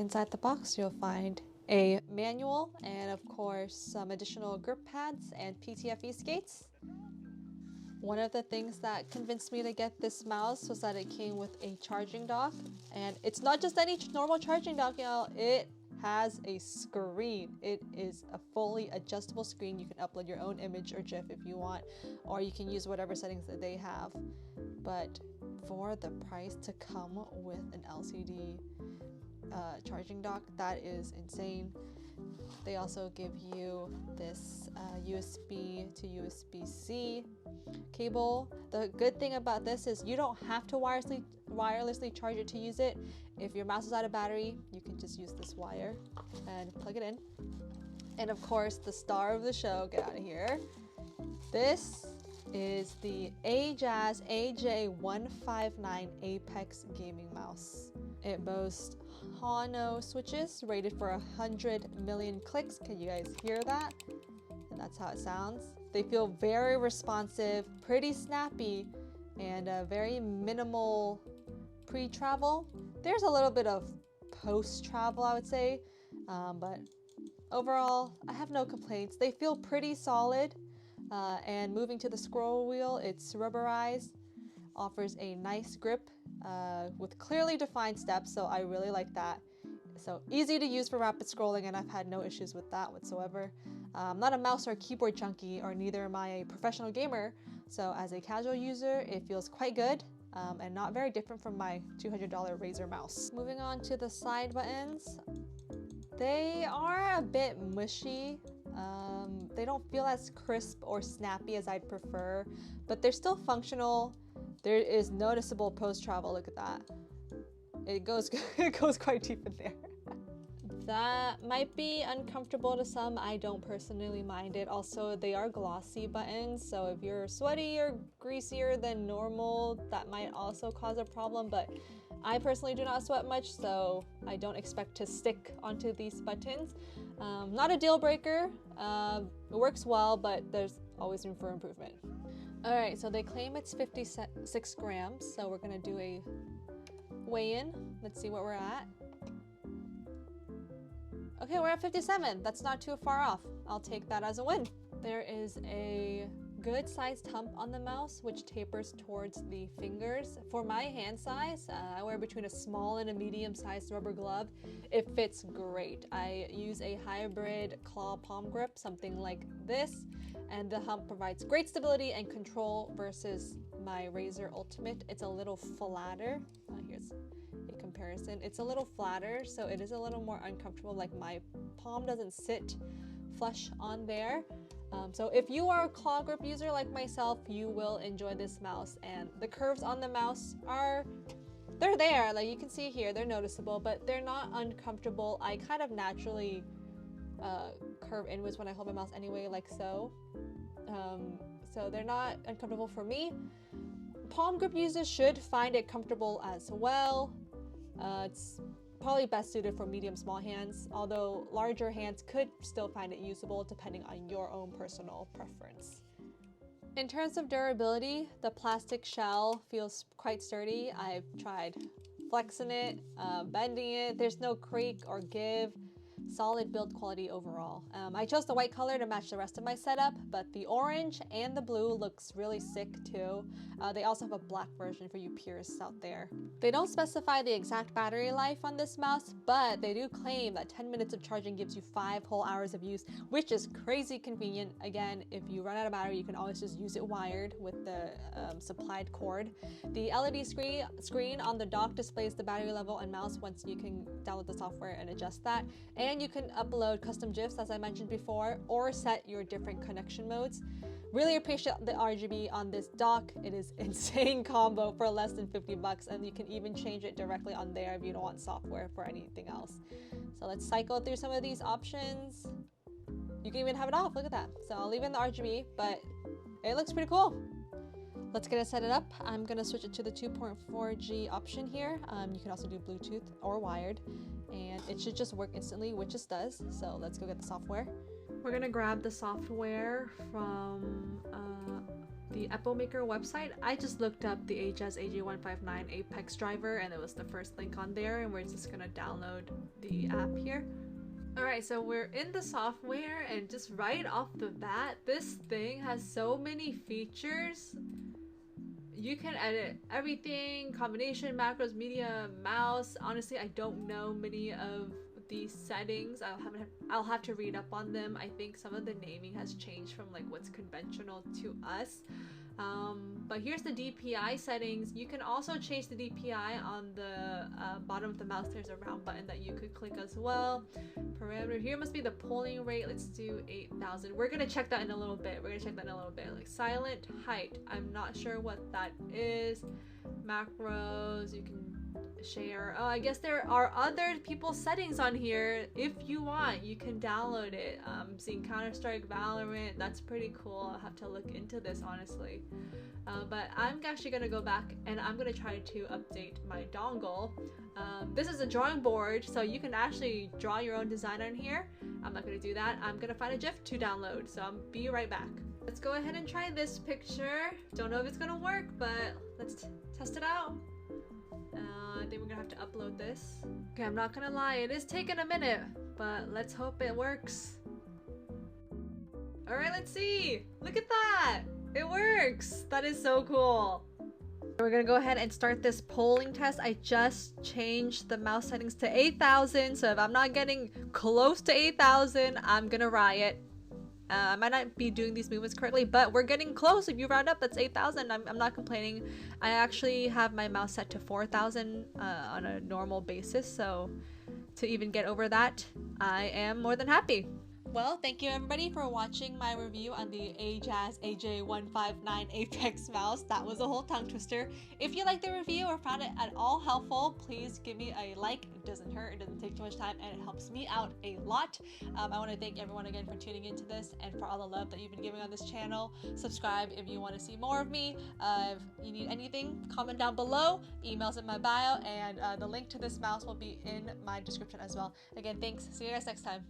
Inside the box, you'll find a manual and of course some additional grip pads and PTFE skates. One of the things that convinced me to get this mouse was that it came with a charging dock, and it's not just any normal charging dock, y'all. It has a screen. It is a fully adjustable screen. You can upload your own image or GIF if you want, or you can use whatever settings that they have. But for the price to come with an LCD charging dock, that is insane. They also give you this USB to USB-C cable. The good thing about this is you don't have to wirelessly charge it to use it. If your mouse is out of battery, you can just use this wire and plug it in. And of course, the star of the show, get out of here. This is the Ajazz AJ159 Apex gaming mouse. It boasts Heyo switches rated for 100 million clicks. Can you guys hear that? And that's how it sounds. They feel very responsive, pretty snappy, and very minimal pre-travel. There's a little bit of post-travel, I would say, but overall, I have no complaints. They feel pretty solid, and moving to the scroll wheel, it's rubberized, offers a nice grip with clearly defined steps, so I really like that. So easy to use for rapid scrolling, and I've had no issues with that whatsoever. I'm not a mouse or keyboard junkie, or neither am I a professional gamer, so as a casual user, it feels quite good and not very different from my $200 Razer mouse. Moving on to the side buttons, they are a bit mushy. They don't feel as crisp or snappy as I'd prefer, but they're still functional. There is noticeable post-travel, look at that. It goes quite deep in there. That might be uncomfortable to some. I don't personally mind it. Also, they are glossy buttons, so if you're sweaty or greasier than normal, that might also cause a problem, but I personally do not sweat much, so I don't expect to stick onto these buttons. Not a deal breaker. It works well, but there's always room for improvement. All right, so they claim it's 56 grams, so we're gonna do a weigh-in. Let's see what we're at. Okay, we're at 57. That's not too far off. I'll take that as a win. There is a good sized hump on the mouse, which tapers towards the fingers. For my hand size, I wear between a small and a medium sized rubber glove. It fits great. I use a hybrid claw palm grip, something like this, and the hump provides great stability and control versus my Razer Ultimate. It's a little flatter. Here's a comparison. It's a little flatter, so it is a little more uncomfortable. Like my palm doesn't sit flush on there. So if you are a claw grip user like myself, you will enjoy this mouse, and the curves on the mouse they're there, like you can see here, they're noticeable, but they're not uncomfortable. I kind of naturally curve inwards when I hold my mouse anyway, like so. So they're not uncomfortable for me. Palm grip users should find it comfortable as well. It's probably best suited for medium small hands, although larger hands could still find it usable depending on your own personal preference. In terms of durability, the plastic shell feels quite sturdy. I've tried flexing it, bending it. There's no creak or give. Solid build quality overall. I chose the white color to match the rest of my setup, but the orange and the blue looks really sick too. They also have a black version for you purists out there. They don't specify the exact battery life on this mouse, but they do claim that 10 minutes of charging gives you 5 whole hours of use, which is crazy convenient. Again, if you run out of battery, you can always just use it wired with the supplied cord. The LED screen on the dock displays the battery level and mouse once you can download the software and adjust that. And you can upload custom GIFs, as I mentioned before, or set your different connection modes. Really appreciate the RGB on this dock. It is insane combo for less than 50 bucks, and you can even change it directly on there if you don't want software for anything else. So let's cycle through some of these options. You can even have it off, look at that. So I'll leave in the RGB, but it looks pretty cool. Let's get it set it up. I'm gonna switch it to the 2.4G option here. You can also do Bluetooth or wired, and it should just work instantly, which it does. So let's go get the software. We're gonna grab the software from the Maker website, I just looked up the Ajazz AJ159 Apex driver, and it was the first link on there, and we're just gonna download the app here. Alright, so we're in the software, and just right off the bat, this thing has so many features. You can edit everything, combination, macros, media, mouse. Honestly, I don't know many of these settings. I'll have to read up on them. I think some of the naming has changed from like what's conventional to us. But here's the DPI settings. You can also change the DPI on the bottom of the mouse. There's a round button that you could click as well. Parameter here must be the polling rate. Let's do 8,000. We're gonna check that in a little bit. Like silent height. I'm not sure what that is. Macros. You can share. Oh, I guess there are other people's settings on here. If you want, you can download it. Seeing Counter-Strike, Valorant, that's pretty cool. I'll have to look into this honestly. But I'm actually gonna go back and I'm gonna try to update my dongle. This is a drawing board, so you can actually draw your own design on here. I'm not gonna do that. I'm gonna find a GIF to download, so I'll be right back. Let's go ahead and try this picture. Don't know if it's gonna work, but let's test it out. I think we're gonna have to upload this. Okay, I'm not gonna lie, it is taking a minute, but let's hope it works. Alright, let's see! Look at that! It works! That is so cool! We're gonna go ahead and start this polling test. I just changed the mouse settings to 8,000, so if I'm not getting close to 8,000, I'm gonna riot. I might not be doing these movements correctly, but we're getting close. If you round up, that's 8,000. I'm not complaining. I actually have my mouse set to 4,000 on a normal basis, so to even get over that, I am more than happy. Well, thank you everybody for watching my review on the Ajazz AJ159 Apex mouse. That was a whole tongue twister. If you liked the review or found it at all helpful, please give me a like. It doesn't hurt, it doesn't take too much time, and it helps me out a lot. I want to thank everyone again for tuning into this and for all the love that you've been giving on this channel. Subscribe if you want to see more of me. If you need anything, comment down below. Email's in my bio, and the link to this mouse will be in my description as well. Again, thanks. See you guys next time.